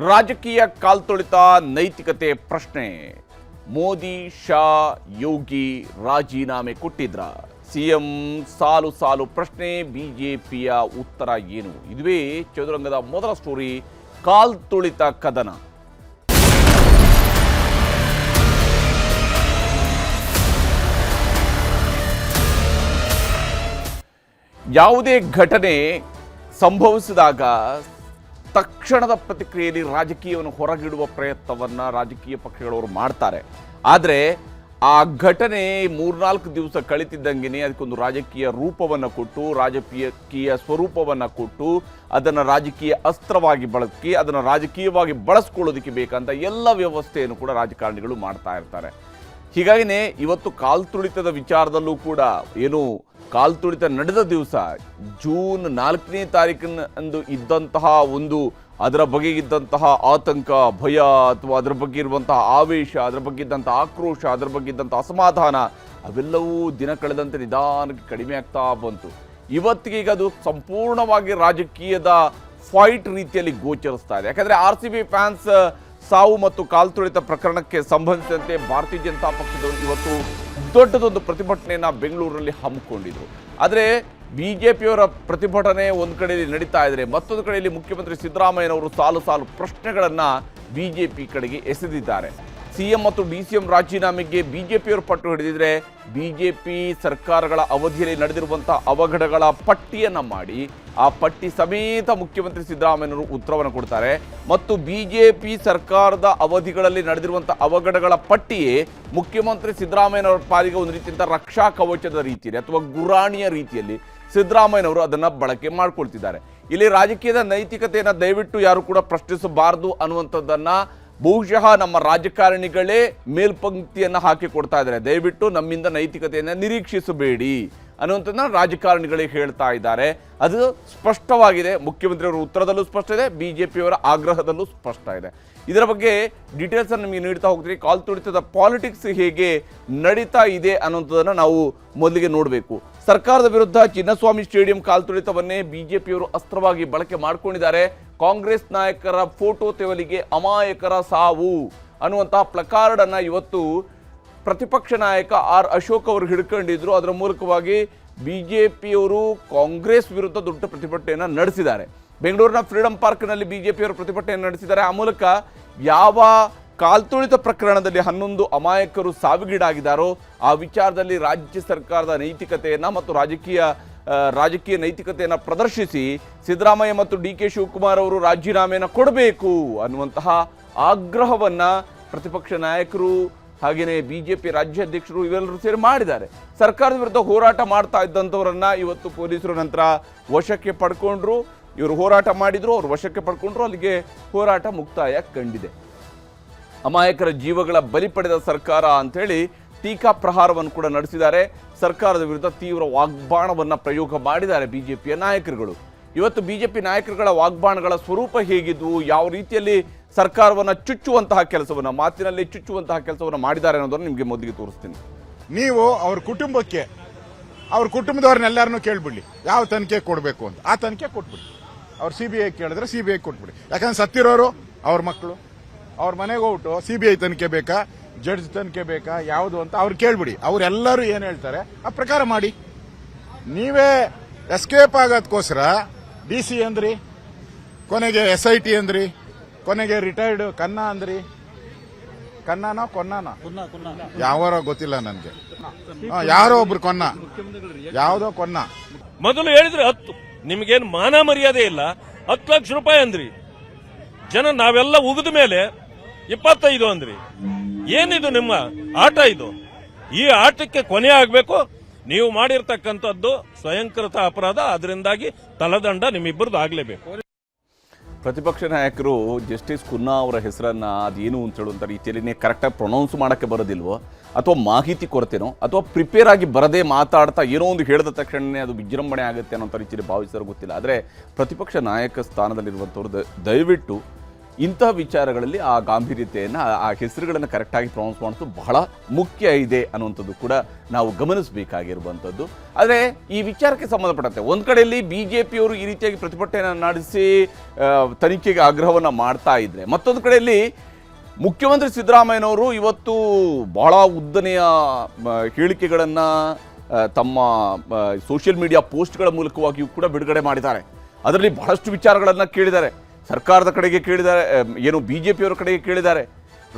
ರಾಜಕೀಯ ಕಾಲ್ತೊಳಿತ ನೈತಿಕತೆ ಪ್ರಶ್ನೆ. ಮೋದಿ ಶಾ ಯೋಗಿ ರಾಜೀನಾಮೆ ಕೊಟ್ಟಿದ್ರ? ಸಿಎಂ ಸಾಲು ಸಾಲು ಪ್ರಶ್ನೆ. ಬಿಜೆಪಿಯ ಉತ್ತರ ಏನು? ಇದುವೇ ಚದುರಂಗದ ಮೊದಲ ಸ್ಟೋರಿ, ಕಾಲ್ತುಳಿತ ಕದನ. ಯಾವುದೇ ಘಟನೆ ಸಂಭವಿಸಿದಾಗ ತಕ್ಷಣದ ಪ್ರತಿಕ್ರಿಯೆಯಲ್ಲಿ ರಾಜಕೀಯವನ್ನು ಹೊರಗಿಡುವ ಪ್ರಯತ್ನವನ್ನು ರಾಜಕೀಯ ಪಕ್ಷಗಳವರು ಮಾಡ್ತಾರೆ. ಆದರೆ ಆ ಘಟನೆ 3-4 ದಿವಸ ಕಳಿತಿದ್ದಂಗೆ ಅದಕ್ಕೊಂದು ರಾಜಕೀಯ ರೂಪವನ್ನು ಕೊಟ್ಟು, ರಾಜಕೀಯ ಸ್ವರೂಪವನ್ನು ಕೊಟ್ಟು, ಅದನ್ನು ರಾಜಕೀಯ ಅಸ್ತ್ರವಾಗಿ ಬಳಸಿ, ಅದನ್ನು ರಾಜಕೀಯವಾಗಿ ಬಳಸ್ಕೊಳ್ಳೋದಕ್ಕೆ ಬೇಕಂತ ಎಲ್ಲ ವ್ಯವಸ್ಥೆಯನ್ನು ಕೂಡ ರಾಜಕಾರಣಿಗಳು ಮಾಡ್ತಾ ಇರ್ತಾರೆ. ಹೀಗಾಗಿನೇ ಇವತ್ತು ಕಾಲ್ತುಳಿತದ ವಿಚಾರದಲ್ಲೂ ಕೂಡ ಕಾಲ್ತುಳಿತ ನಡೆದ ದಿವಸ ಜೂನ್ 4ನೇ ತಾರೀಕಿನಂದು ಇದ್ದಂತಹ ಅದರ ಬಗ್ಗೆ ಇದ್ದಂತಹ ಆತಂಕ, ಭಯ, ಅಥವಾ ಅದರ ಬಗ್ಗೆ ಇರುವಂತಹ ಆವೇಶ, ಅದರ ಬಗ್ಗೆ ಇದ್ದಂತಹ ಆಕ್ರೋಶ, ಅದರ ಬಗ್ಗೆ ಇದ್ದಂತಹ ಅಸಮಾಧಾನ ಅವೆಲ್ಲವೂ ದಿನ ಕಳೆದಂತೆ ನಿಧಾನಕ್ಕೆ ಕಡಿಮೆ ಆಗ್ತಾ ಬಂತು. ಇವತ್ತಿಗೆ ಈಗ ಅದು ಸಂಪೂರ್ಣವಾಗಿ ರಾಜಕೀಯದ ಫೈಟ್ ರೀತಿಯಲ್ಲಿ ಗೋಚರಿಸ್ತಾ ಇದೆ. ಯಾಕಂದರೆ RCB ಫ್ಯಾನ್ಸ್ ಸಾವು ಮತ್ತು ಕಾಲ್ತುಳಿತ ಪ್ರಕರಣಕ್ಕೆ ಸಂಬಂಧಿಸಿದಂತೆ ಭಾರತೀಯ ಜನತಾ ಪಕ್ಷದವರು ಇವತ್ತು ದೊಡ್ಡದೊಂದು ಪ್ರತಿಭಟನೆಯನ್ನು ಬೆಂಗಳೂರಲ್ಲಿ ಹಮ್ಮಿಕೊಂಡಿದ್ರು. ಆದರೆ ಬಿಜೆಪಿಯವರ ಪ್ರತಿಭಟನೆ ಒಂದು ಕಡೆಯಲ್ಲಿ ನಡೀತಾ ಇದ್ದಾರೆ, ಮತ್ತೊಂದು ಕಡೆಯಲ್ಲಿ ಮುಖ್ಯಮಂತ್ರಿ ಸಿದ್ದರಾಮಯ್ಯನವರು ಸಾಲು ಸಾಲು ಪ್ರಶ್ನೆಗಳನ್ನು ಬಿಜೆಪಿ ಕಡೆಗೆ ಎಸೆದಿದ್ದಾರೆ. ಸಿಎಂ ಮತ್ತು DCM ರಾಜೀನಾಮೆಗೆ ಬಿಜೆಪಿಯವರು ಪಟ್ಟು ಹಿಡಿದಿದ್ರೆ, ಬಿಜೆಪಿ ಸರ್ಕಾರಗಳ ಅವಧಿಯಲ್ಲಿ ನಡೆದಿರುವಂತಹ ಅವಘಡಗಳ ಪಟ್ಟಿಯನ್ನು ಮಾಡಿ ಆ ಪಟ್ಟಿ ಸಮೇತ ಮುಖ್ಯಮಂತ್ರಿ ಸಿದ್ದರಾಮಯ್ಯನವರು ಉತ್ತರವನ್ನು ಕೊಡ್ತಾರೆ. ಮತ್ತು ಬಿಜೆಪಿ ಸರ್ಕಾರದ ಅವಧಿಗಳಲ್ಲಿ ನಡೆದಿರುವಂಥ ಅವಘಡಗಳ ಪಟ್ಟಿಯೇ ಮುಖ್ಯಮಂತ್ರಿ ಸಿದ್ದರಾಮಯ್ಯನವರ ಪಾಲಿಗೆ ಒಂದು ರೀತಿಯಿಂದ ರಕ್ಷಾ ಕವಚದ ರೀತಿಯಲ್ಲಿ ಅಥವಾ ಗುರಾಣಿಯ ರೀತಿಯಲ್ಲಿ ಸಿದ್ದರಾಮಯ್ಯನವರು ಅದನ್ನು ಬಳಕೆ ಮಾಡ್ಕೊಳ್ತಿದ್ದಾರೆ. ಇಲ್ಲಿ ರಾಜಕೀಯದ ನೈತಿಕತೆಯನ್ನು ದಯವಿಟ್ಟು ಯಾರು ಕೂಡ ಪ್ರಶ್ನಿಸಬಾರದು ಅನ್ನುವಂಥದ್ದನ್ನು ಬಹುಶಃ ನಮ್ಮ ರಾಜಕಾರಣಿಗಳೇ ಮೇಲ್ಪಂಕ್ತಿಯನ್ನು ಹಾಕಿ ಕೊಡ್ತಾ ಇದ್ದಾರೆ. ದಯವಿಟ್ಟು ನಮ್ಮಿಂದ ನೈತಿಕತೆಯನ್ನು ನಿರೀಕ್ಷಿಸಬೇಡಿ ಅನ್ನುವಂಥದ್ದನ್ನ ರಾಜಕಾರಣಿಗಳೇ ಹೇಳ್ತಾ ಇದ್ದಾರೆ. ಅದು ಸ್ಪಷ್ಟವಾಗಿದೆ, ಮುಖ್ಯಮಂತ್ರಿಯವರ ಉತ್ತರದಲ್ಲೂ ಸ್ಪಷ್ಟ ಇದೆ, ಬಿಜೆಪಿಯವರ ಆಗ್ರಹದಲ್ಲೂ ಸ್ಪಷ್ಟ ಇದೆ. ಇದರ ಬಗ್ಗೆ ಡೀಟೇಲ್ಸ್ ಅನ್ನು ನಿಮಗೆ ನೀಡ್ತಾ ಹೋಗ್ತೀವಿ. ಕಾಲ್ತುಳಿತದ ಪಾಲಿಟಿಕ್ಸ್ ಹೇಗೆ ನಡೀತಾ ಇದೆ ಅನ್ನೋಂಥದ್ದನ್ನು ನಾವು ಮೊದಲಿಗೆ ನೋಡಬೇಕು. ಸರ್ಕಾರದ ವಿರುದ್ಧ ಚಿನ್ನಸ್ವಾಮಿ ಸ್ಟೇಡಿಯಂ ಕಾಲ್ತುಳಿತವನ್ನೇ ಬಿಜೆಪಿಯವರು ಅಸ್ತ್ರವಾಗಿ ಬಳಕೆ ಮಾಡಿಕೊಂಡಿದ್ದಾರೆ. ಕಾಂಗ್ರೆಸ್ ನಾಯಕರ ಫೋಟೋ ತೆವಲಿಗೆ ಅಮಾಯಕರ ಸಾವು ಅನ್ನುವಂತಹ ಪ್ಲಕಾರ್ಡ್ ಅನ್ನು ಇವತ್ತು ಪ್ರತಿಪಕ್ಷ ನಾಯಕ ಅಶೋಕ್ ಅವರು ಹಿಡ್ಕೊಂಡಿದ್ರು. ಅದರ ಮೂಲಕವಾಗಿ ಬಿಜೆಪಿಯವರು ಕಾಂಗ್ರೆಸ್ ವಿರುದ್ಧ ದೊಡ್ಡ ಪ್ರತಿಭಟನೆಯನ್ನು ನಡೆಸಿದ್ದಾರೆ. ಬೆಂಗಳೂರಿನ ಫ್ರೀಡಂ ಪಾರ್ಕ್ನಲ್ಲಿ ಬಿಜೆಪಿಯವರು ಪ್ರತಿಭಟನೆಯನ್ನು ನಡೆಸಿದ್ದಾರೆ. ಆ ಮೂಲಕ ಯಾವ ಕಾಲ್ತುಳಿತ ಪ್ರಕರಣದಲ್ಲಿ 11 ಅಮಾಯಕರು ಸಾವಿಗೀಡಾಗಿದ್ದಾರೋ ಆ ವಿಚಾರದಲ್ಲಿ ರಾಜ್ಯ ಸರ್ಕಾರದ ನೈತಿಕತೆಯನ್ನು ಮತ್ತು ರಾಜಕೀಯ ನೈತಿಕತೆಯನ್ನು ಪ್ರದರ್ಶಿಸಿ ಸಿದ್ದರಾಮಯ್ಯ ಮತ್ತು DK ಶಿವಕುಮಾರ್ ಅವರು ರಾಜೀನಾಮೆಯನ್ನು ಕೊಡಬೇಕು ಅನ್ನುವಂತಹ ಆಗ್ರಹವನ್ನು ಪ್ರತಿಪಕ್ಷ ನಾಯಕರು ಹಾಗೆಯೇ ಬಿಜೆಪಿ ರಾಜ್ಯಾಧ್ಯಕ್ಷರು ಇವೆಲ್ಲರೂ ಸೇರಿ ಮಾಡಿದ್ದಾರೆ. ಸರ್ಕಾರದ ವಿರುದ್ಧ ಹೋರಾಟ ಮಾಡ್ತಾ ಇದ್ದಂಥವರನ್ನ ಇವತ್ತು ಪೊಲೀಸರು ನಂತರ ವಶಕ್ಕೆ ಪಡ್ಕೊಂಡ್ರು. ಇವರು ಹೋರಾಟ ಮಾಡಿದ್ರು, ಅವರು ವಶಕ್ಕೆ ಪಡ್ಕೊಂಡ್ರು. ಅಲ್ಲಿಗೆ ಹೋರಾಟ ಮುಕ್ತಾಯ ಕಂಡಿದೆ. ಅಮಾಯಕರ ಜೀವಗಳ ಬಲಿ ಪಡೆದ ಸರ್ಕಾರ ಅಂಥೇಳಿ ಟೀಕಾ ಪ್ರಹಾರವನ್ನು ಕೂಡ ನಡೆಸಿದ್ದಾರೆ. ಸರ್ಕಾರದ ವಿರುದ್ಧ ತೀವ್ರ ವಾಗ್ಬಾಣವನ್ನು ಪ್ರಯೋಗ ಮಾಡಿದ್ದಾರೆ ಬಿಜೆಪಿಯ ನಾಯಕರುಗಳು. ಇವತ್ತು ಬಿಜೆಪಿ ನಾಯಕರುಗಳ ವಾಗ್ಬಾಣಗಳ ಸ್ವರೂಪ ಹೇಗಿದ್ವು, ಯಾವ ರೀತಿಯಲ್ಲಿ ಸರ್ಕಾರವನ್ನು ಚುಚ್ಚುವಂತಹ ಕೆಲಸವನ್ನು, ಮಾತಿನಲ್ಲಿ ಚುಚ್ಚುವಂತಹ ಕೆಲಸವನ್ನು ಮಾಡಿದ್ದಾರೆ ಅನ್ನೋದನ್ನು ನಿಮಗೆ ಮೊದಲಿಗೆ ತೋರಿಸ್ತೀನಿ. ನೀವು ಅವ್ರ ಕುಟುಂಬಕ್ಕೆ, ಅವ್ರ ಕುಟುಂಬದವ್ರನ್ನೆಲ್ಲರನ್ನೂ ಕೇಳ್ಬಿಡ್ಲಿ ಯಾವ ತನಿಖೆ ಕೊಡಬೇಕು ಅಂತ. ಆ ತನಿಖೆ ಕೊಟ್ಬಿಡಿ. ಅವ್ರು CBI ಕೇಳಿದ್ರೆ CBI ಕೊಟ್ಬಿಡಿ. ಯಾಕಂದ್ರೆ ಸತ್ತಿರೋರು ಅವ್ರ ಮಕ್ಕಳು, ಅವ್ರ ಮನೆಗೆ ಹೋಗ್ಬಿಟ್ಟು CBI ತನಿಖೆ ಬೇಕಾ, ಜಡ್ಜ್ ತನಿಖೆ ಬೇಕಾ, ಯಾವುದು ಅಂತ ಅವ್ರು ಕೇಳ್ಬಿಡಿ. ಅವ್ರೆಲ್ಲರೂ ಏನ್ ಹೇಳ್ತಾರೆ ಆ ಪ್ರಕಾರ ಮಾಡಿ. ನೀವೇ ಎಸ್ಕೇಪ್ ಆಗೋದಕ್ಕೋಸ್ಕರ DC ಅಂದ್ರಿ, ಕೊನೆಗೆ SIT ಅಂದ್ರಿ, ಕೊನೆಗೆ ರಿಟೈರ್ಡ್ ಕನ್ನಾ ಅಂದ್ರಿ. ಕನ್ನಾನೋ ಕೊನ್ನಾನೋ ಯಾವಾರೋ ಗೊತ್ತಿಲ್ಲ ನನ್ಗೆ. ಯಾರೋ ಒಬ್ರು ಕೊನ್ನ, ಯಾವ್ದೋ ಕೊನ್ನ. ಮೊದಲು ಹೇಳಿದ್ರೆ 10, ನಿಮ್ಗೇನು ಮಾನ ಮರ್ಯಾದೆ ಇಲ್ಲ. 10 ಲಕ್ಷ ರೂಪಾಯಿ ಅಂದ್ರಿ. ಜನ ನಾವೆಲ್ಲ ಉಗಿದ ಮೇಲೆ 25 ಅಂದ್ರಿ. ಏನಿದು ನಿಮ್ಮ ಆಟ? ಇದು ಈ ಆಟಕ್ಕೆ ಕೊನೆ ಆಗ್ಬೇಕು. ನೀವು ಮಾಡಿರ್ತಕ್ಕಂಥದ್ದು ಸ್ವಯಂಕೃತ ಅಪರಾಧ, ಅದರಿಂದಾಗಿ ತಲದಂಡ ನಿಮ್ಮಿಬ್ಬರದ್ದು ಆಗ್ಲೇಬೇಕು. ಪ್ರತಿಪಕ್ಷ ನಾಯಕರು ಜಸ್ಟಿಸ್ ಕುನ್ನಾ ಅವರ ಹೆಸರನ್ನ ಅದೇನು ಅಂತ ಹೇಳುವಂಥ ರೀತಿಯಲ್ಲಿ ಕರೆಕ್ಟಾಗಿ ಪ್ರೊನೌನ್ಸ್ ಮಾಡೋಕ್ಕೆ ಬರೋದಿಲ್ವೋ, ಅಥವಾ ಮಾಹಿತಿ ಕೊರತೆನೋ, ಅಥವಾ ಪ್ರಿಪೇರ್ ಆಗಿ ಬರದೇ ಮಾತಾಡ್ತಾ ಏನೋ ಒಂದು ಹೇಳಿದ ತಕ್ಷಣವೇ ಅದು ವಿಜೃಂಭಣೆ ಆಗುತ್ತೆ ಅನ್ನೋಂಥ ರೀತಿಯಲ್ಲಿ ಭಾವಿಸಿದ್ರೆ ಗೊತ್ತಿಲ್ಲ. ಆದರೆ ಪ್ರತಿಪಕ್ಷ ನಾಯಕ ಸ್ಥಾನದಲ್ಲಿರುವಂಥವ್ರು ದಯವಿಟ್ಟು ಇಂತಹ ವಿಚಾರಗಳಲ್ಲಿ ಆ ಗಾಂಭೀರ್ಯತೆಯನ್ನು ಆ ಹೆಸರುಗಳನ್ನು ಕರೆಕ್ಟಾಗಿ ಪ್ರೊನೌನ್ಸ್ ಮಾಡೋದು ಬಹಳ ಮುಖ್ಯ ಇದೆ ಅನ್ನುವಂಥದ್ದು ಕೂಡ ನಾವು ಗಮನಿಸಬೇಕಾಗಿರುವಂಥದ್ದು. ಆದರೆ ಈ ವಿಚಾರಕ್ಕೆ ಸಂಬಂಧಪಟ್ಟಂತೆ ಒಂದು ಕಡೆಯಲ್ಲಿ BJPಯವರು ಈ ರೀತಿಯಾಗಿ ಪ್ರತಿಭಟನೆಯನ್ನು ನಡೆಸಿ ತನಿಖೆಗೆ ಆಗ್ರಹವನ್ನು ಮಾಡ್ತಾ ಇದ್ರೆ, ಮತ್ತೊಂದು ಕಡೆಯಲ್ಲಿ ಮುಖ್ಯಮಂತ್ರಿ ಸಿದ್ದರಾಮಯ್ಯನವರು ಇವತ್ತು ಬಹಳ ಉದ್ದನೆಯ ಹೇಳಿಕೆಗಳನ್ನು ತಮ್ಮ ಸೋಷಿಯಲ್ ಮೀಡಿಯಾ ಪೋಸ್ಟ್ಗಳ ಮೂಲಕವಾಗಿಯೂ ಕೂಡ ಬಿಡುಗಡೆ ಮಾಡಿದ್ದಾರೆ. ಅದರಲ್ಲಿ ಬಹಳಷ್ಟು ವಿಚಾರಗಳನ್ನು ಕೇಳಿದ್ದಾರೆ. ಸರ್ಕಾರದ ಕಡೆಗೆ ಕೇಳಿದ್ದಾರೆ, ಏನು BJPಯವರ ಕಡೆಗೆ ಕೇಳಿದ್ದಾರೆ.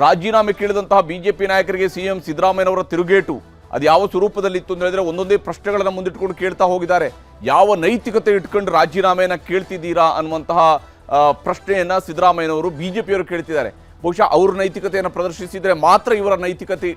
ರಾಜೀನಾಮೆ ಕೇಳಿದಂತಹ BJP ನಾಯಕರಿಗೆ CM ಸಿದ್ದರಾಮಯ್ಯನವರ ತಿರುಗೇಟು ಅದು ಯಾವ ಸ್ವರೂಪದಲ್ಲಿತ್ತು ಅಂತ ಹೇಳಿದ್ರೆ ಒಂದೊಂದೇ ಪ್ರಶ್ನೆಗಳನ್ನು ಮುಂದಿಟ್ಕೊಂಡು ಕೇಳ್ತಾ ಹೋಗಿದ್ದಾರೆ. ಯಾವ ನೈತಿಕತೆ ಇಟ್ಕೊಂಡು ರಾಜೀನಾಮೆಯನ್ನು ಕೇಳ್ತಿದ್ದೀರಾ ಅನ್ನುವಂತಹ ಪ್ರಶ್ನೆಯನ್ನು ಸಿದ್ದರಾಮಯ್ಯನವರು BJPಯವರು ಕೇಳ್ತಿದ್ದಾರೆ. ಬಹುಶಃ ಅವ್ರ ನೈತಿಕತೆಯನ್ನು ಪ್ರದರ್ಶಿಸಿದರೆ ಮಾತ್ರ ಇವರ ನೈತಿಕತೆ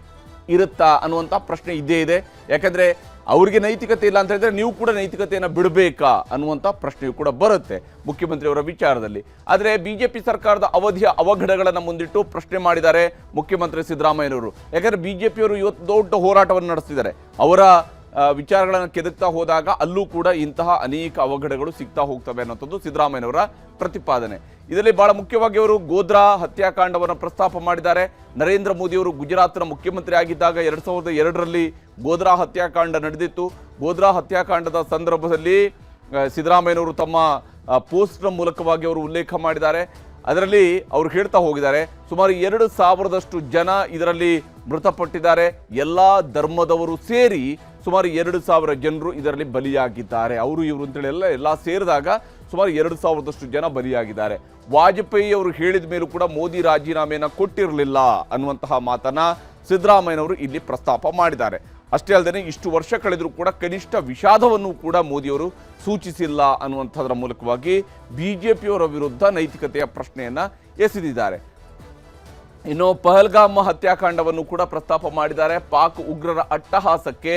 ಇರುತ್ತಾ ಅನ್ನುವಂಥ ಪ್ರಶ್ನೆ ಇದ್ದೇ ಇದೆ. ಯಾಕಂದರೆ ಅವರಿಗೆ ನೈತಿಕತೆ ಇಲ್ಲ ಅಂತ ಹೇಳಿದ್ರೆ ನೀವು ಕೂಡ ನೈತಿಕತೆಯನ್ನು ಬಿಡಬೇಕಾ ಅನ್ನುವಂಥ ಪ್ರಶ್ನೆಯೂ ಕೂಡ ಬರುತ್ತೆ ಮುಖ್ಯಮಂತ್ರಿಯವರ ವಿಚಾರದಲ್ಲಿ. ಆದರೆ BJP ಸರ್ಕಾರದ ಅವಧಿಯ ಅವಘಡಗಳನ್ನು ಮುಂದಿಟ್ಟು ಪ್ರಶ್ನೆ ಮಾಡಿದ್ದಾರೆ ಮುಖ್ಯಮಂತ್ರಿ ಸಿದ್ದರಾಮಯ್ಯನವರು. ಯಾಕಂದರೆ BJPಯವರು ಇವತ್ತು ದೊಡ್ಡ ಹೋರಾಟವನ್ನು ನಡೆಸ್ತಿದ್ದಾರೆ. ಅವರ ವಿಚಾರಗಳನ್ನು ಕೆದಕ್ತಾ ಹೋದಾಗ ಅಲ್ಲೂ ಕೂಡ ಇಂತಹ ಅನೇಕ ಅವಘಡಗಳು ಸಿಗ್ತಾ ಹೋಗ್ತವೆ ಅನ್ನೋಂಥದ್ದು ಸಿದ್ದರಾಮಯ್ಯನವರ ಪ್ರತಿಪಾದನೆ. ಇದರಲ್ಲಿ ಬಹಳ ಮುಖ್ಯವಾಗಿ ಅವರು ಗೋಧ್ರಾ ಹತ್ಯಾಕಾಂಡವನ್ನು ಪ್ರಸ್ತಾಪ ಮಾಡಿದ್ದಾರೆ. ನರೇಂದ್ರ ಮೋದಿಯವರು ಗುಜರಾತ್ನ ಮುಖ್ಯಮಂತ್ರಿ ಆಗಿದ್ದಾಗ 2002ರಲ್ಲಿ ಗೋಧ್ರಾ ಹತ್ಯಾಕಾಂಡ ನಡೆದಿತ್ತು. ಗೋಧ್ರಾ ಹತ್ಯಾಕಾಂಡದ ಸಂದರ್ಭದಲ್ಲಿ ಸಿದ್ದರಾಮಯ್ಯನವರು ತಮ್ಮ ಪೋಸ್ಟ್ನ ಮೂಲಕವಾಗಿ ಅವರು ಉಲ್ಲೇಖ ಮಾಡಿದ್ದಾರೆ. ಅದರಲ್ಲಿ ಅವರು ಹೇಳ್ತಾ ಹೋಗಿದ್ದಾರೆ, ಸುಮಾರು 2000ದಷ್ಟು ಜನ ಇದರಲ್ಲಿ ಮೃತಪಟ್ಟಿದ್ದಾರೆ. ಎಲ್ಲ ಧರ್ಮದವರು ಸೇರಿ ಸುಮಾರು 2000 ಜನರು ಇದರಲ್ಲಿ ಬಲಿಯಾಗಿದ್ದಾರೆ. ಅವರು ಇವರು ಅಂತೇಳಿ ಎಲ್ಲ ಸೇರಿದಾಗ ಸುಮಾರು 2000ದಷ್ಟು ಜನ ಬಲಿಯಾಗಿದ್ದಾರೆ. ವಾಜಪೇಯಿ ಅವರು ಹೇಳಿದ ಮೇಲೂ ಕೂಡ ಮೋದಿ ರಾಜೀನಾಮೆಯನ್ನು ಕೊಟ್ಟಿರಲಿಲ್ಲ ಅನ್ನುವಂತಹ ಮಾತನ್ನ ಸಿದ್ದರಾಮಯ್ಯನವರು ಇಲ್ಲಿ ಪ್ರಸ್ತಾಪ ಮಾಡಿದ್ದಾರೆ. ಅಷ್ಟೇ ಅಲ್ಲದೆ ಇಷ್ಟು ವರ್ಷ ಕಳೆದರೂ ಕೂಡ ಕನಿಷ್ಠ ವಿಷಾದವನ್ನು ಕೂಡ ಮೋದಿಯವರು ಸೂಚಿಸಿಲ್ಲ ಅನ್ನುವಂಥದ್ರ ಮೂಲಕವಾಗಿ BJPಯವರ ವಿರುದ್ಧ ನೈತಿಕತೆಯ ಪ್ರಶ್ನೆಯನ್ನು ಎಸೆದಿದ್ದಾರೆ. ಇನ್ನು ಪಹಲ್ಗಾಮ್ ಹತ್ಯಾಕಾಂಡವನ್ನು ಕೂಡ ಪ್ರಸ್ತಾಪ ಮಾಡಿದ್ದಾರೆ. ಪಾಕ್ ಉಗ್ರರ ಅಟ್ಟಹಾಸಕ್ಕೆ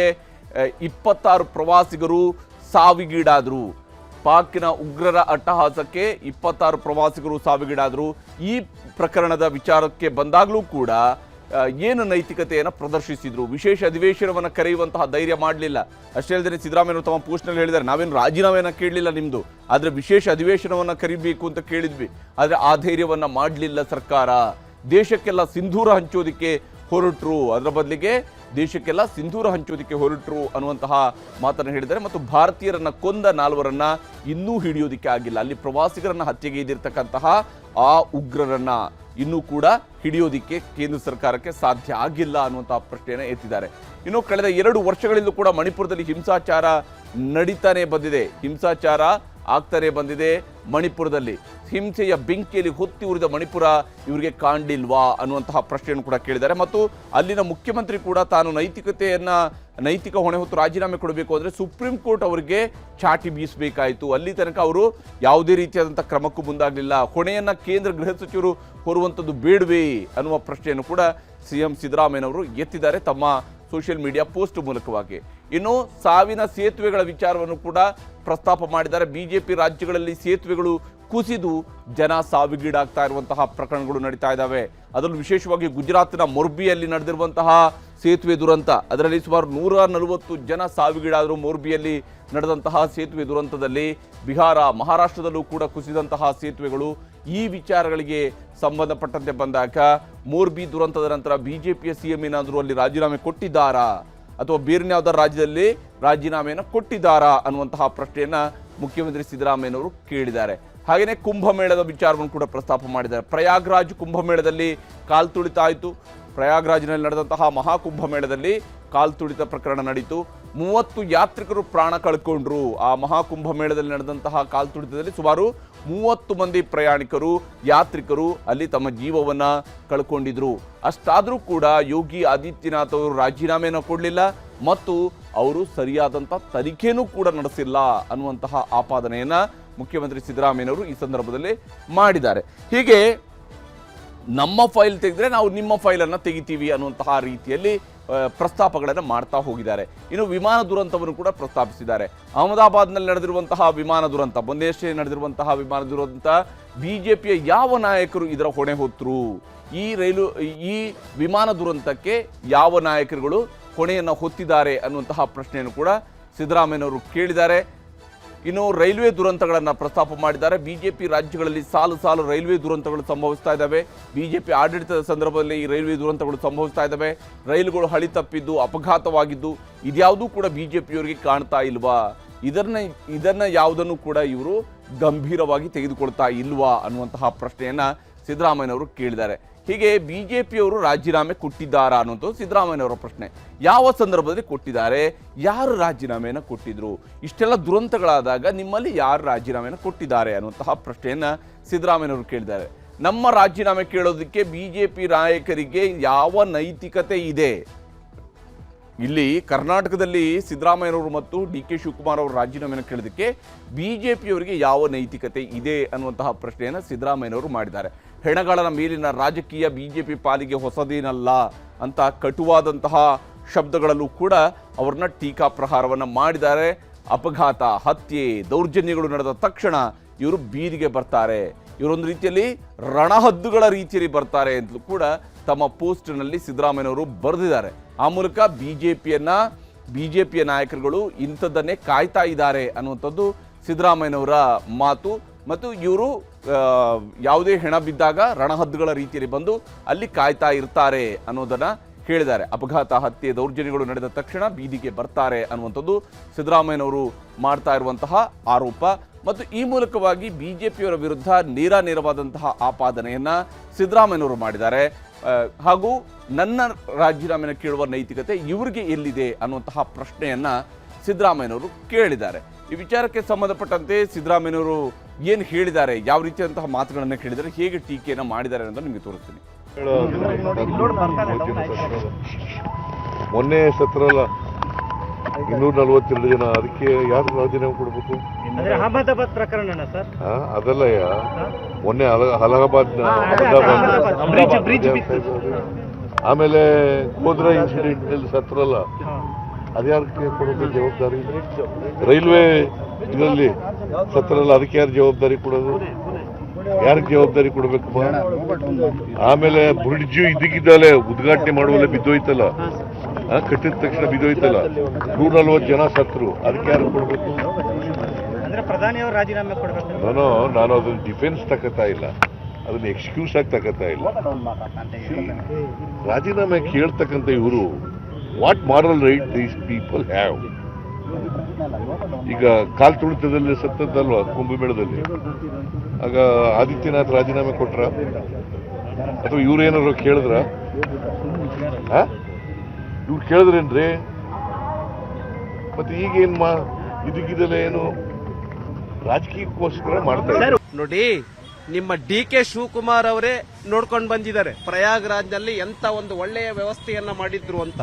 26 ಪ್ರವಾಸಿಗರು ಸಾವಿಗೀಡಾದರು. ಪಾಕ್ನ ಉಗ್ರರ ಅಟ್ಟಹಾಸಕ್ಕೆ 26 ಪ್ರವಾಸಿಗರು ಸಾವಿಗೀಡಾದರು. ಈ ಪ್ರಕರಣದ ವಿಚಾರಕ್ಕೆ ಬಂದಾಗಲೂ ಕೂಡ ಏನು ನೈತಿಕತೆಯನ್ನು ಪ್ರದರ್ಶಿಸಿದ್ರು. ವಿಶೇಷ ಅಧಿವೇಶನವನ್ನು ಕರೆಯುವಂತಹ ಧೈರ್ಯ ಮಾಡಲಿಲ್ಲ. ಅಷ್ಟೇ ಅಲ್ಲದೆ ಸಿದ್ದರಾಮಯ್ಯವರು ತಮ್ಮ ಪೋಸ್ಟ್ನಲ್ಲಿ ಹೇಳಿದ್ದಾರೆ, ನಾವೇನು ರಾಜೀನಾಮೆಯನ್ನು ಕೇಳಲಿಲ್ಲ ನಿಮ್ಮದು, ಆದರೆ ವಿಶೇಷ ಅಧಿವೇಶನವನ್ನು ಕರಿಬೇಕು ಅಂತ ಕೇಳಿದ್ವಿ, ಆದರೆ ಆ ಧೈರ್ಯವನ್ನು ಮಾಡಲಿಲ್ಲ ಸರ್ಕಾರ. ದೇಶಕ್ಕೆಲ್ಲ ಸಿಂಧೂರ ಹಂಚೋದಿಕ್ಕೆ ಹೊರಟರು, ಅದರ ಬದಲಿಗೆ ದೇಶಕ್ಕೆಲ್ಲ ಸಿಂಧೂರ ಹಂಚೋದಿಕ್ಕೆ ಹೊರಟರು ಅನ್ನುವಂತಹ ಮಾತನ್ನು ಹೇಳಿದ್ದಾರೆ. ಮತ್ತು ಭಾರತೀಯರನ್ನ ಕೊಂದ 4 ಇನ್ನೂ ಹಿಡಿಯೋದಿಕ್ಕೆ ಆಗಿಲ್ಲ. ಅಲ್ಲಿ ಪ್ರವಾಸಿಗರನ್ನ ಹತ್ಯೆಗೆ ಇದ್ದಿರ್ತಕ್ಕಂತಹ ಆ ಉಗ್ರರನ್ನ ಇನ್ನೂ ಕೂಡ ಹಿಡಿಯೋದಿಕ್ಕೆ ಕೇಂದ್ರ ಸರ್ಕಾರಕ್ಕೆ ಸಾಧ್ಯ ಆಗಿಲ್ಲ ಅನ್ನುವಂತಹ ಪ್ರಶ್ನೆಯನ್ನು ಎತ್ತಿದ್ದಾರೆ. ಇನ್ನು ಕಳೆದ 2 ವರ್ಷಗಳಿಂದ ಕೂಡ ಮಣಿಪುರದಲ್ಲಿ ಹಿಂಸಾಚಾರ ನಡೀತಾನೆ ಬಂದಿದೆ, ಹಿಂಸಾಚಾರ ಆಗ್ತಾನೆ ಬಂದಿದೆ. ಮಣಿಪುರದಲ್ಲಿ ಹಿಂಸೆಯ ಬೆಂಕಿಯಲ್ಲಿ ಹೊತ್ತಿ ಉರಿದ ಮಣಿಪುರ ಇವರಿಗೆ ಕಾಣಿಲ್ವಾ ಅನ್ನುವಂತಹ ಪ್ರಶ್ನೆಯನ್ನು ಕೂಡ ಕೇಳಿದ್ದಾರೆ. ಮತ್ತು ಅಲ್ಲಿನ ಮುಖ್ಯಮಂತ್ರಿ ಕೂಡ ತಾನು ನೈತಿಕ ಹೊಣೆ ಹೊತ್ತು ರಾಜೀನಾಮೆ ಕೊಡಬೇಕು ಅಂದರೆ ಸುಪ್ರೀಂ ಕೋರ್ಟ್ ಅವರಿಗೆ ಚಾಟಿ ಬೀಸಬೇಕಾಯಿತು. ಅಲ್ಲಿ ತನಕ ಅವರು ಯಾವುದೇ ರೀತಿಯಾದಂಥ ಕ್ರಮಕ್ಕೂ ಮುಂದಾಗಲಿಲ್ಲ. ಹೊಣೆಯನ್ನು ಕೇಂದ್ರ ಗೃಹ ಸಚಿವರು ಹೊರುವಂಥದ್ದು ಬೇಡವೇ ಅನ್ನುವ ಪ್ರಶ್ನೆಯನ್ನು ಕೂಡ CM ಸಿದ್ದರಾಮಯ್ಯನವರು ಎತ್ತಿದ್ದಾರೆ ತಮ್ಮ ಸೋಷಿಯಲ್ ಮೀಡಿಯಾ ಪೋಸ್ಟ್ ಮೂಲಕವಾಗಿ. ಇನ್ನು ಸಾವಿನ ಸೇತುವೆಗಳ ವಿಚಾರವನ್ನು ಕೂಡ ಪ್ರಸ್ತಾಪ ಮಾಡಿದ್ದಾರೆ. BJP ರಾಜ್ಯಗಳಲ್ಲಿ ಸೇತುವೆಗಳು ಕುಸಿದು ಜನ ಸಾವಿಗೀಡಾಗ್ತಾ ಇರುವಂತಹ ಪ್ರಕರಣಗಳು ನಡೀತಾ ಇದ್ದಾವೆ. ಅದರಲ್ಲೂ ವಿಶೇಷವಾಗಿ ಗುಜರಾತ್ನ ಮೊರ್ಬಿಯಲ್ಲಿ ನಡೆದಿರುವಂತಹ ಸೇತುವೆ ದುರಂತ, ಅದರಲ್ಲಿ ಸುಮಾರು 140 ಜನ ಸಾವಿಗೀಡಾದರು. ಮೊರ್ಬಿಯಲ್ಲಿ ನಡೆದಂತಹ ಸೇತುವೆ ದುರಂತದಲ್ಲಿ ಬಿಹಾರ, ಮಹಾರಾಷ್ಟ್ರದಲ್ಲೂ ಕೂಡ ಕುಸಿದಂತಹ ಸೇತುವೆಗಳು. ಈ ವಿಚಾರಗಳಿಗೆ ಸಂಬಂಧಪಟ್ಟಂತೆ ಬಂದಾಗ ಮೋರ್ಬಿ ದುರಂತದ ನಂತರ BJPಯ CM ಏನಾದರೂ ಅಲ್ಲಿ ರಾಜೀನಾಮೆ ಕೊಟ್ಟಿದ್ದಾರಾ ಅಥವಾ ಬೇರೆ ಯಾವುದಾದ್ರು ರಾಜ್ಯದಲ್ಲಿ ರಾಜೀನಾಮೆಯನ್ನು ಕೊಟ್ಟಿದ್ದಾರಾ ಅನ್ನುವಂತಹ ಪ್ರಶ್ನೆಯನ್ನು ಮುಖ್ಯಮಂತ್ರಿ ಸಿದ್ದರಾಮಯ್ಯನವರು ಕೇಳಿದ್ದಾರೆ. ಹಾಗೆಯೇ ಕುಂಭಮೇಳದ ವಿಚಾರವನ್ನು ಕೂಡ ಪ್ರಸ್ತಾಪ ಮಾಡಿದ್ದಾರೆ. ಪ್ರಯಾಗ್ರಾಜ್ ಕುಂಭಮೇಳದಲ್ಲಿ ಕಾಲ್ತುಳಿತ ಆಯಿತು. ಪ್ರಯಾಗ್ರಾಜ್ನಲ್ಲಿ ನಡೆದಂತಹ ಮಹಾಕುಂಭಮೇಳದಲ್ಲಿ ಕಾಲ್ತುಳಿತ ಪ್ರಕರಣ ನಡೀತು. 30 ಯಾತ್ರಿಕರು ಪ್ರಾಣ ಕಳ್ಕೊಂಡ್ರು. ಆ ಮಹಾಕುಂಭಮೇಳದಲ್ಲಿ ನಡೆದಂತಹ ಕಾಲ್ತುಳಿತದಲ್ಲಿ ಸುಮಾರು 30 ಮಂದಿ ಪ್ರಯಾಣಿಕರು, ಯಾತ್ರಿಕರು ಅಲ್ಲಿ ತಮ್ಮ ಜೀವವನ್ನು ಕಳ್ಕೊಂಡಿದ್ರು. ಅಷ್ಟಾದರೂ ಕೂಡ ಯೋಗಿ ಆದಿತ್ಯನಾಥ್ ಅವರು ರಾಜೀನಾಮೆಯನ್ನು ಕೊಡಲಿಲ್ಲ ಮತ್ತು ಅವರು ಸರಿಯಾದಂಥ ತನಿಖೆನೂ ಕೂಡ ನಡೆಸಿಲ್ಲ ಅನ್ನುವಂತಹ ಆಪಾದನೆಯನ್ನು ಮುಖ್ಯಮಂತ್ರಿ ಸಿದ್ದರಾಮಯ್ಯನವರು ಈ ಸಂದರ್ಭದಲ್ಲಿ ಮಾಡಿದ್ದಾರೆ. ಹೀಗೆ ನಮ್ಮ ಫೈಲ್ ತೆಗೆದ್ರೆ ನಾವು ನಿಮ್ಮ ಫೈಲನ್ನು ತೆಗಿತೀವಿ ಅನ್ನುವಂತಹ ರೀತಿಯಲ್ಲಿ ಪ್ರಸ್ತಾಪಗಳನ್ನು ಮಾಡ್ತಾ ಹೋಗಿದ್ದಾರೆ. ಇನ್ನು ವಿಮಾನ ದುರಂತವನ್ನು ಕೂಡ ಪ್ರಸ್ತಾಪಿಸಿದ್ದಾರೆ. ಅಹಮದಾಬಾದ್ನಲ್ಲಿ ನಡೆದಿರುವಂತಹ ವಿಮಾನ ದುರಂತ, ಮೊನ್ನೆಯಷ್ಟೇ ನಡೆದಿರುವಂತಹ ವಿಮಾನ ದುರಂತ, BJPಯ ಯಾವ ನಾಯಕರು ಇದರ ಹೊಣೆ ಹೊತ್ತರು? ಈ ವಿಮಾನ ದುರಂತಕ್ಕೆ ಯಾವ ನಾಯಕರುಗಳು ಹೊಣೆಯನ್ನು ಹೊತ್ತಿದ್ದಾರೆ ಅನ್ನುವಂತಹ ಪ್ರಶ್ನೆಯನ್ನು ಕೂಡ ಸಿದ್ದರಾಮಯ್ಯನವರು ಕೇಳಿದ್ದಾರೆ. ಇನ್ನು ರೈಲ್ವೆ ದುರಂತಗಳನ್ನು ಪ್ರಸ್ತಾಪ ಮಾಡಿದ್ದಾರೆ. ಬಿಜೆಪಿ ರಾಜ್ಯಗಳಲ್ಲಿ ಸಾಲು ಸಾಲು ರೈಲ್ವೆ ದುರಂತಗಳು ಸಂಭವಿಸ್ತಾ ಇದ್ದಾವೆ. ಬಿಜೆಪಿ ಆಡಳಿತದ ಸಂದರ್ಭದಲ್ಲಿ ಈ ರೈಲ್ವೆ ದುರಂತಗಳು ಸಂಭವಿಸ್ತಾ ಇದ್ದಾವೆ. ರೈಲುಗಳು ಹಳಿ ತಪ್ಪಿದ್ದು, ಅಪಘಾತವಾಗಿದ್ದು, ಇದ್ಯಾವುದೂ ಕೂಡ ಬಿಜೆಪಿಯವರಿಗೆ ಕಾಣ್ತಾ ಇಲ್ವಾ? ಇದನ್ನ ಯಾವುದನ್ನು ಕೂಡ ಇವರು ಗಂಭೀರವಾಗಿ ತೆಗೆದುಕೊಳ್ತಾ ಇಲ್ವಾ ಅನ್ನುವಂತಹ ಪ್ರಶ್ನೆಯನ್ನ ಸಿದ್ದರಾಮಯ್ಯನವರು ಕೇಳಿದ್ದಾರೆ. ಹೀಗೆ ಬಿಜೆಪಿಯವರು ರಾಜೀನಾಮೆ ಕೊಟ್ಟಿದ್ದಾರಾ ಅನ್ನೋದು ಸಿದ್ದರಾಮಯ್ಯನವರ ಪ್ರಶ್ನೆ. ಯಾವ ಸಂದರ್ಭದಲ್ಲಿ ಕೊಟ್ಟಿದ್ದಾರೆ, ಯಾರು ರಾಜೀನಾಮೆಯನ್ನು ಕೊಟ್ಟಿದ್ರು, ಇಷ್ಟೆಲ್ಲ ದುರಂತಗಳಾದಾಗ ನಿಮ್ಮಲ್ಲಿ ಯಾರು ರಾಜೀನಾಮೆಯನ್ನು ಕೊಟ್ಟಿದ್ದಾರೆ ಅನ್ನುವಂತಹ ಪ್ರಶ್ನೆಯನ್ನ ಸಿದ್ದರಾಮಯ್ಯನವರು ಕೇಳಿದ್ದಾರೆ. ನಮ್ಮ ರಾಜೀನಾಮೆ ಕೇಳೋದಕ್ಕೆ ಬಿಜೆಪಿ ನಾಯಕರಿಗೆ ಯಾವ ನೈತಿಕತೆ ಇದೆ? ಇಲ್ಲಿ ಕರ್ನಾಟಕದಲ್ಲಿ ಸಿದ್ದರಾಮಯ್ಯನವರು ಮತ್ತು ಡಿ.ಕೆ. ಶಿವಕುಮಾರ್ ಅವರು ರಾಜೀನಾಮೆಯನ್ನು ಕೇಳೋದಕ್ಕೆ ಬಿಜೆಪಿಯವರಿಗೆ ಯಾವ ನೈತಿಕತೆ ಇದೆ ಅನ್ನುವಂತಹ ಪ್ರಶ್ನೆಯನ್ನು ಸಿದ್ದರಾಮಯ್ಯನವರು ಮಾಡಿದ್ದಾರೆ. ಹೆಣಗಳ ಮೇಲಿನ ರಾಜಕೀಯ ಬಿಜೆಪಿ ಪಾಲಿಗೆ ಹೊಸದೇನಲ್ಲ ಅಂತ ಕಟುವಾದಂತಹ ಶಬ್ದಗಳಲ್ಲೂ ಕೂಡ ಅವ್ರನ್ನ ಟೀಕಾ ಪ್ರಹಾರವನ್ನು ಮಾಡಿದ್ದಾರೆ. ಅಪಘಾತ, ಹತ್ಯೆ, ದೌರ್ಜನ್ಯಗಳು ನಡೆದ ತಕ್ಷಣ ಇವರು ಬೀದಿಗೆ ಬರ್ತಾರೆ, ಇವರೊಂದು ರೀತಿಯಲ್ಲಿ ರಣಹದ್ದುಗಳ ರೀತಿಯಲ್ಲಿ ಬರ್ತಾರೆ ಅಂತಲೂ ಕೂಡ ತಮ್ಮ ಪೋಸ್ಟ್ನಲ್ಲಿ ಸಿದ್ದರಾಮಯ್ಯನವರು ಬರೆದಿದ್ದಾರೆ. ಆ ಮೂಲಕ ಬಿಜೆಪಿಯ ನಾಯಕರುಗಳು ಇಂಥದ್ದನ್ನೇ ಕಾಯ್ತಾ ಇದ್ದಾರೆ ಅನ್ನುವಂಥದ್ದು ಸಿದ್ದರಾಮಯ್ಯನವರ ಮಾತು. ಮತ್ತು ಇವರು ಯಾವುದೇ ಹೆಣ ಬಿದ್ದಾಗ ರಣಹದ್ದುಗಳ ರೀತಿಯಲ್ಲಿ ಬಂದು ಅಲ್ಲಿ ಕಾಯ್ತಾ ಇರ್ತಾರೆ ಅನ್ನೋದನ್ನ ಹೇಳಿದ್ದಾರೆ. ಅಪಘಾತ, ಹತ್ಯೆ, ದೌರ್ಜನ್ಯಗಳು ನಡೆದ ತಕ್ಷಣ ಬೀದಿಗೆ ಬರ್ತಾರೆ ಅನ್ನುವಂಥದ್ದು ಸಿದ್ದರಾಮಯ್ಯನವರು ಮಾಡ್ತಾ ಇರುವಂತಹ ಆರೋಪ. ಮತ್ತು ಈ ಮೂಲಕವಾಗಿ ಬಿಜೆಪಿಯವರ ವಿರುದ್ಧ ನೇರವಾದಂತಹ ಆಪಾದನೆಯನ್ನ ಸಿದ್ದರಾಮಯ್ಯನವರು ಮಾಡಿದ್ದಾರೆ. ಹಾಗೂ ನನ್ನ ರಾಜೀನಾಮೆಯನ್ನು ಕೇಳುವ ನೈತಿಕತೆ ಇವರಿಗೆ ಎಲ್ಲಿದೆ ಅನ್ನುವಂತಹ ಪ್ರಶ್ನೆಯನ್ನ ಸಿದ್ದರಾಮಯ್ಯನವರು ಕೇಳಿದ್ದಾರೆ. ಈ ವಿಚಾರಕ್ಕೆ ಸಂಬಂಧಪಟ್ಟಂತೆ ಸಿದ್ದರಾಮಯ್ಯನವರು ಏನು ಹೇಳಿದ್ದಾರೆ, ಯಾವ ರೀತಿಯಾದಂತಹ ಮಾತುಗಳನ್ನು ಕೇಳಿದ್ದಾರೆ, ಹೇಗೆ ಟೀಕೆಯನ್ನು ಮಾಡಿದ್ದಾರೆ ಅನ್ನೋದನ್ನು ನಿಮಗೆ ತೋರಿಸ್ತೀನಿ. ಮೊನ್ನೆ ಸತ್ರಲ್ಲ 242 ಜನ, ಅದಕ್ಕೆ ಯಾರು ರಾಜೀನಾಮೆ ಕೊಡ್ಬೇಕು? ಅಹಮದಾಬಾದ್ ಪ್ರಕರಣ ಸರ್, ಅದಲ್ಲಯ್ಯ, ಮೊನ್ನೆ ಅಲಹಾಬಾದ್ ಆಮೇಲೆ ಗೋಧ್ರಾ ಇನ್ಸಿಡೆಂಟ್ ನಲ್ಲಿ ಸತ್ರಲ್ಲ, ಅದ್ಯಾರಕ್ಕೆ ಕೊಡೋದು ಜವಾಬ್ದಾರಿ? ರೈಲ್ವೆ ಇದರಲ್ಲಿ ಸತ್ರಲ್ಲ, ಅದಕ್ಕೆ ಯಾರು ಜವಾಬ್ದಾರಿ ಕೊಡೋದು? ಯಾರಿಗೆ ಜವಾಬ್ದಾರಿ ಕೊಡ್ಬೇಕು? ಆಮೇಲೆ ಬ್ರಿಡ್ಜ್ ಇದಕ್ಕಿದ್ದಲೆ ಉದ್ಘಾಟನೆ ಮಾಡುವಲ್ಲ ಬಿದ್ದೋಯ್ತಲ್ಲ, ಕಟ್ಟಿದ ತಕ್ಷಣ ಬಿದ್ದೋಯ್ತಲ್ಲ, 140 ಜನ ಸತ್ರು, ಅದಕ್ಕೆ ಯಾರು ಕೊಡ್ಬೇಕು? ಪ್ರಧಾನಿಯವರು ರಾಜೀನಾಮೆ ಕೊಡಬೇಕು. ನಾನು ಅದನ್ನ ಡಿಫೆನ್ಸ್ ತಗೋತಾ ಇಲ್ಲ, ಅದನ್ನ ಎಕ್ಸ್ಕ್ಯೂಸ್ ಆಗಿ ತಗೋತಾ ಇಲ್ಲ. ರಾಜೀನಾಮೆ ಕೇಳ್ತಕ್ಕಂಥ ಇವರು what moral write these people have? ಈಗ ಕಾಲ್ ತುಳಿತದಲ್ಲಿ ಸತ್ತದ್ದಲ್ವಾ ಕುಂಭಮೇಳದಲ್ಲಿ, ಆಗ ಆದಿತ್ಯನಾಥ್ ರಾಜೀನಾಮೆ ಕೊಟ್ರ ಅಥವಾ ಇವ್ರೇನಾದ್ರು ಕೇಳಿದ್ರ? ಇವ್ರು ಕೇಳಿದ್ರೇನ್ರಿ? ಮತ್ತೆ ಈಗೇನ್ ಇದಕ್ಕಿದೆಲ್ಲ ಏನು ರಾಜಕೀಯಕ್ಕೋಸ್ಕರ ಮಾಡ್ತಾರೆ ನೋಡಿ. ನಿಮ್ಮ ಡಿ.ಕೆ. ಶಿವಕುಮಾರ್ ಅವರೇ ನೋಡ್ಕೊಂಡು ಬಂದಿದ್ದಾರೆ ಪ್ರಯಾಗ್ರಾಜ್ನಲ್ಲಿ ಎಂತ ಒಂದು ಒಳ್ಳೆಯ ವ್ಯವಸ್ಥೆಯನ್ನ ಮಾಡಿದ್ರು ಅಂತ.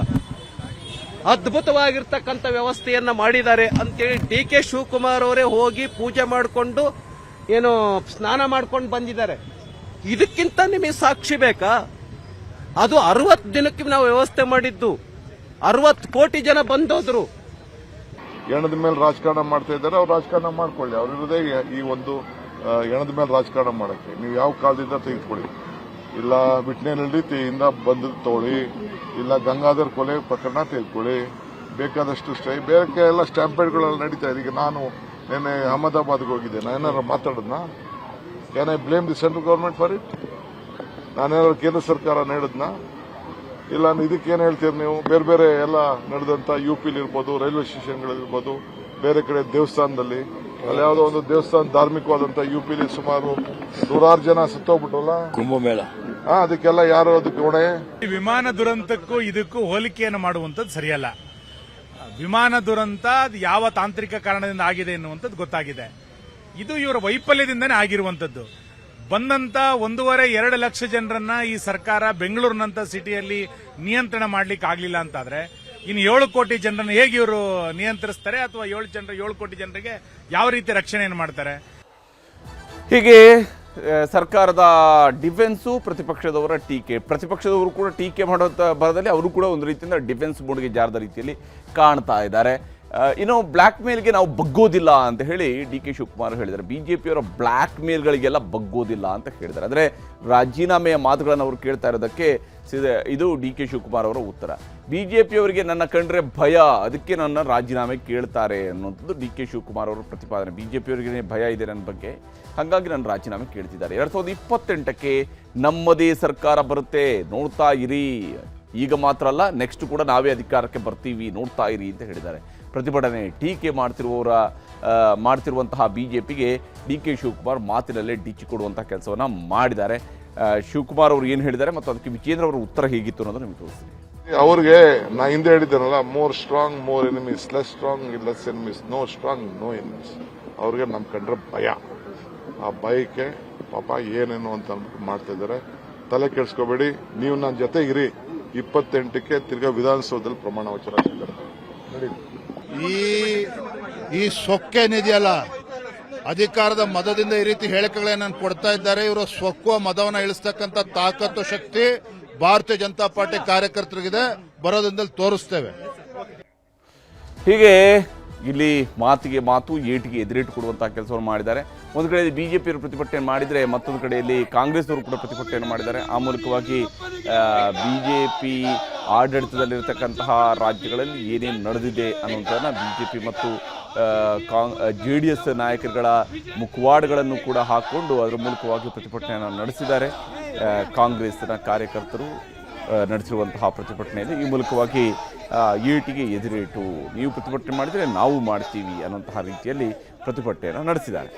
ಅದ್ಭುತವಾಗಿರ್ತಕ್ಕಂಥ ವ್ಯವಸ್ಥೆಯನ್ನ ಮಾಡಿದ್ದಾರೆ ಅಂತೇಳಿ ಡಿ.ಕೆ. ಶಿವಕುಮಾರ್ ಅವರೇ ಹೋಗಿ ಪೂಜೆ ಮಾಡಿಕೊಂಡು ಏನು ಸ್ನಾನ ಮಾಡ್ಕೊಂಡು ಬಂದಿದ್ದಾರೆ. ಇದಕ್ಕಿಂತ ನಿಮಗೆ ಸಾಕ್ಷಿ ಬೇಕಾ? ಅದು 60 ದಿನಕ್ಕೆ ನಾವು ವ್ಯವಸ್ಥೆ ಮಾಡಿದ್ದು, 60 ಕೋಟಿ ಜನ ಬಂದೋದ್ರು. ಎಣದ ಮೇಲೆ ರಾಜಕಾರಣ ಮಾಡ್ತಾ ಇದ್ದಾರೆ, ಅವ್ರು ರಾಜಕಾರಣ ಮಾಡ್ಕೊಳ್ಳಿ. ಅವ್ರಿರೋದೇ ಈ ಒಂದು ಎಣದ ಮೇಲೆ ರಾಜಕಾರಣ ಮಾಡಕ್ಕೆ. ನೀವು ಯಾವ ಕಾಲದಿಂದ ತೆಗೆದುಕೊಳ್ಳಿ, ಇಲ್ಲ ವಿಟ್ನೆನಹಳ್ಳಿಯಿಂದ ಬಂದದ್ದು ತಗೊಳ್ಳಿ, ಇಲ್ಲ ಗಂಗಾಧರ್ ಕೊಲೆ ಪ್ರಕರಣ ತೆಗೆದುಕೊಳ್ಳಿ, ಬೇಕಾದಷ್ಟು ಬೇರೆ ಎಲ್ಲ ಸ್ಟ್ಯಾಂಪೇಡ್ಗಳೆಲ್ಲ ನಡೀತಾ ಇದೆ. ಈಗ ನಾನು ನಿನ್ನೆ ಅಹಮದಾಬಾದ್ಗೆ ಹೋಗಿದ್ದೆ, ನಾನೇನಾದ್ರು ಮಾತಾಡೋದ್ನ? Can I blame the central government for it? ನಾನೇನಾದ್ರು ಕೇಂದ್ರ ಸರ್ಕಾರ ಹೇಳಿದ್ನ? ಇಲ್ಲ ಇದಕ್ಕೇನು ಹೇಳ್ತೀರಿ ನೀವು? ಬೇರೆ ಬೇರೆ ಎಲ್ಲ ನಡೆದಂತ ಯುಪಿಲಿ ಇರ್ಬೋದು, ರೈಲ್ವೆ ಸ್ಟೇಷನ್ಗಳಿರ್ಬೋದು, ಬೇರೆ ಕಡೆ ದೇವಸ್ಥಾನದಲ್ಲಿ, ಅಲ್ಲಿ ಯಾವುದೋ ಒಂದು ದೇವಸ್ಥಾನ ಧಾರ್ಮಿಕವಾದಂತ ಯುಪಿಲಿ ಸುಮಾರು 100 ಜನ ಸತ್ತೋಗ್ಬಿಟ್ರಲ್ಲ, ಕುಂಭಮೇಳ. ಅದಕ್ಕೆಲ್ಲ ಯಾರು ಅದಕ್ಕೆ ಹೊಣೆ? ವಿಮಾನ ದುರಂತಕ್ಕೂ ಇದಕ್ಕೂ ಹೋಲಿಕೆಯನ್ನು ಮಾಡುವಂಥದ್ದು ಸರಿಯಲ್ಲ. ವಿಮಾನ ದುರಂತ ಯಾವ ತಾಂತ್ರಿಕ ಕಾರಣದಿಂದ ಆಗಿದೆ ಎನ್ನುವಂಥದ್ದು ಗೊತ್ತಾಗಿದೆ. ಇದು ಇವರ ವೈಫಲ್ಯದಿಂದನೇ ಆಗಿರುವಂಥದ್ದು. ಬಂದಂತ 1.5-2 ಲಕ್ಷ ಜನರನ್ನ ಈ ಸರ್ಕಾರ ಬೆಂಗಳೂರಿನಂತ ಸಿಟಿಯಲ್ಲಿ ನಿಯಂತ್ರಣ ಮಾಡ್ಲಿಕ್ಕೆ ಆಗ್ಲಿಲ್ಲ ಅಂತಾದ್ರೆ ಇನ್ನು 7 ಕೋಟಿ ಜನರನ್ನು ಹೇಗೆ ಇವರು ನಿಯಂತ್ರಿಸ್ತಾರೆ? ಅಥವಾ 7 ಕೋಟಿ ಜನರಿಗೆ ಯಾವ ರೀತಿ ರಕ್ಷಣೆಯನ್ನು ಮಾಡ್ತಾರೆ? ಹೀಗೆ ಸರ್ಕಾರದ ಡಿಫೆನ್ಸು, ಪ್ರತಿಪಕ್ಷದವರ ಟೀಕೆ. ಪ್ರತಿಪಕ್ಷದವರು ಕೂಡ ಟೀಕೆ ಮಾಡುವಂಥ ಬರದಲ್ಲಿ ಅವರು ಕೂಡ ಒಂದು ರೀತಿಯಿಂದ ಡಿಫೆನ್ಸ್ ಮೋಡ್ಗೆ ಜಾರದ ರೀತಿಯಲ್ಲಿ ಕಾಣ್ತಾ ಇದ್ದಾರೆ. ಇನ್ನು ಬ್ಲ್ಯಾಕ್ ಮೇಲ್ಗೆ ನಾವು ಬಗ್ಗೋದಿಲ್ಲ ಅಂತ ಹೇಳಿ ಡಿ ಕೆ ಶಿವಕುಮಾರ್ ಹೇಳಿದ್ದಾರೆ. ಬಿಜೆಪಿಯವರ ಬ್ಲ್ಯಾಕ್ ಮೇಲ್ಗಳಿಗೆಲ್ಲ ಬಗ್ಗೋದಿಲ್ಲ ಅಂತ ಹೇಳಿದ್ದಾರೆ. ಅಂದರೆ ರಾಜೀನಾಮೆಯ ಮಾತುಗಳನ್ನು ಅವರು ಕೇಳ್ತಾ ಇರೋದಕ್ಕೆ ಇದು ಡಿ ಕೆ ಶಿವಕುಮಾರ್ ಅವರ ಉತ್ತರ. ಬಿಜೆಪಿಯವರಿಗೆ ನನ್ನ ಕಂಡ್ರೆ ಭಯ, ಅದಕ್ಕೆ ನನ್ನ ರಾಜೀನಾಮೆ ಕೇಳ್ತಾರೆ ಅನ್ನುವಂಥದ್ದು ಡಿ ಕೆ ಶಿವಕುಮಾರ್ ಅವರ ಪ್ರತಿಪಾದನೆ. ಬಿಜೆಪಿಯವರಿಗೆ ಭಯ ಇದೆ ನನ್ನ ಬಗ್ಗೆ, ಹಾಗಾಗಿ ನನ್ನ ರಾಜೀನಾಮೆ ಕೇಳ್ತಿದ್ದಾರೆ. 2028ಕ್ಕೆ ನಮ್ಮದೇ ಸರ್ಕಾರ ಬರುತ್ತೆ, ನೋಡ್ತಾ ಇರಿ. ಈಗ ಮಾತ್ರ ಅಲ್ಲ, ನೆಕ್ಸ್ಟ್ ಕೂಡ ನಾವೇ ಅಧಿಕಾರಕ್ಕೆ ಬರ್ತೀವಿ, ನೋಡ್ತಾ ಇರಿ ಅಂತ ಹೇಳಿದ್ದಾರೆ. ಪ್ರತಿಭಟನೆ ಟೀಕೆ ಮಾಡ್ತಿರುವಂತಹ ಬಿಜೆಪಿಗೆ ಡಿ ಕೆ ಶಿವಕುಮಾರ್ ಮಾತಿನಲ್ಲೇ ಡಿಚ್ಚಿ ಕೊಡುವಂತಹ ಕೆಲಸವನ್ನ ಮಾಡಿದ್ದಾರೆ. ಶಿವಕುಮಾರ್ ಅವರು ಏನು ಹೇಳಿದ್ದಾರೆ ಮತ್ತು ಅದಕ್ಕೆ ವಿಜೇಂದ್ರ ಅವರ ಉತ್ತರ ಹೇಗಿತ್ತು ಅನ್ನೋದು ನಿಮಗೆ ತೋರಿಸ್ತೀನಿ. ಅವ್ರಿಗೆ ನಾ ಹಿಂದೆ ಹೇಳಿದ್ದೇನಲ್ಲ, more strong more enemies, less strong less enemies, no strong no enemies. ಅವ್ರಿಗೆ ನಮ್ ಕಂಡ್ರೆ ಭಯ. ಆ ಭಯಕ್ಕೆ ಪಾಪ ಏನೇನು ಅಂತ ಮಾಡ್ತಾ ಇದ್ದಾರೆ. ತಲೆ ಕೆಡಿಸ್ಕೋಬೇಡಿ, ನೀವು ನನ್ನ ಜೊತೆ ಇರಿ. 28ಕ್ಕೆ ತಿರ್ಗಾ ವಿಧಾನಸೌಧದಲ್ಲಿ ಪ್ರಮಾಣ ವಚನ ನೋಡಿ. ಈ ಸೊಕ್ಕೇನಿದೆಯಲ್ಲ, ಅಧಿಕಾರದ ಮದದಿಂದ ಈ ರೀತಿ ಹೇಳಿಕೆಗಳನ್ನ ಕೊಡ್ತಾ ಇದ್ದಾರೆ. ಇವರು ಸೊಕ್ಕುವ ಮದವನ್ನ ಇಳಿಸ್ತಕ್ಕಂಥ ತಾಕತ್ತು ಶಕ್ತಿ ಭಾರತೀಯ ಜನತಾ ಪಾರ್ಟಿ ಕಾರ್ಯಕರ್ತರಿಗಿದೆ. ಬರೋದ್ರಿಂದಲೇ ತೋರಿಸ್ತೇವೆ. ಹೀಗೆ ಇಲ್ಲಿ ಮಾತಿಗೆ ಮಾತು, ಏಟಿಗೆ ಎದುರೇಟು ಕೊಡುವಂತಹ ಕೆಲಸವನ್ನು ಮಾಡಿದ್ದಾರೆ. ಒಂದು ಕಡೆ ಬಿಜೆಪಿಯವರು ಪ್ರತಿಭಟನೆ ಮಾಡಿದರೆ, ಮತ್ತೊಂದು ಕಡೆಯಲ್ಲಿ ಕಾಂಗ್ರೆಸ್ನವರು ಕೂಡ ಪ್ರತಿಭಟನೆ ಮಾಡಿದ್ದಾರೆ. ಆ ಮೂಲಕವಾಗಿ ಬಿಜೆಪಿ ಆಡಳಿತದಲ್ಲಿರತಕ್ಕಂತಹ ರಾಜ್ಯಗಳಲ್ಲಿ ಏನೇನು ನಡೆದಿದೆ ಅನ್ನುವಂಥದ್ದನ್ನು ಬಿಜೆಪಿ ಮತ್ತು JDS ನಾಯಕರುಗಳ ಮುಖವಾಡಗಳನ್ನು ಕೂಡ ಹಾಕ್ಕೊಂಡು ಅದರ ಮೂಲಕವಾಗಿ ಪ್ರತಿಭಟನೆಯನ್ನು ನಡೆಸಿದ್ದಾರೆ. ಕಾಂಗ್ರೆಸ್ನ ಕಾರ್ಯಕರ್ತರು ನಡೆಸಿರುವಂತಹ ಪ್ರತಿಭಟನೆಯಲ್ಲಿ ಈ ಮೂಲಕವಾಗಿ ಏಟಿಗೆ ಎದುರೇಟು, ನೀವು ಪ್ರತಿಭಟನೆ ಮಾಡಿದರೆ ನಾವು ಮಾಡ್ತೀವಿ ಅನ್ನುವಂತಹ ರೀತಿಯಲ್ಲಿ ಪ್ರತಿಭಟನೆಯನ್ನು ನಡೆಸಿದ್ದಾರೆ.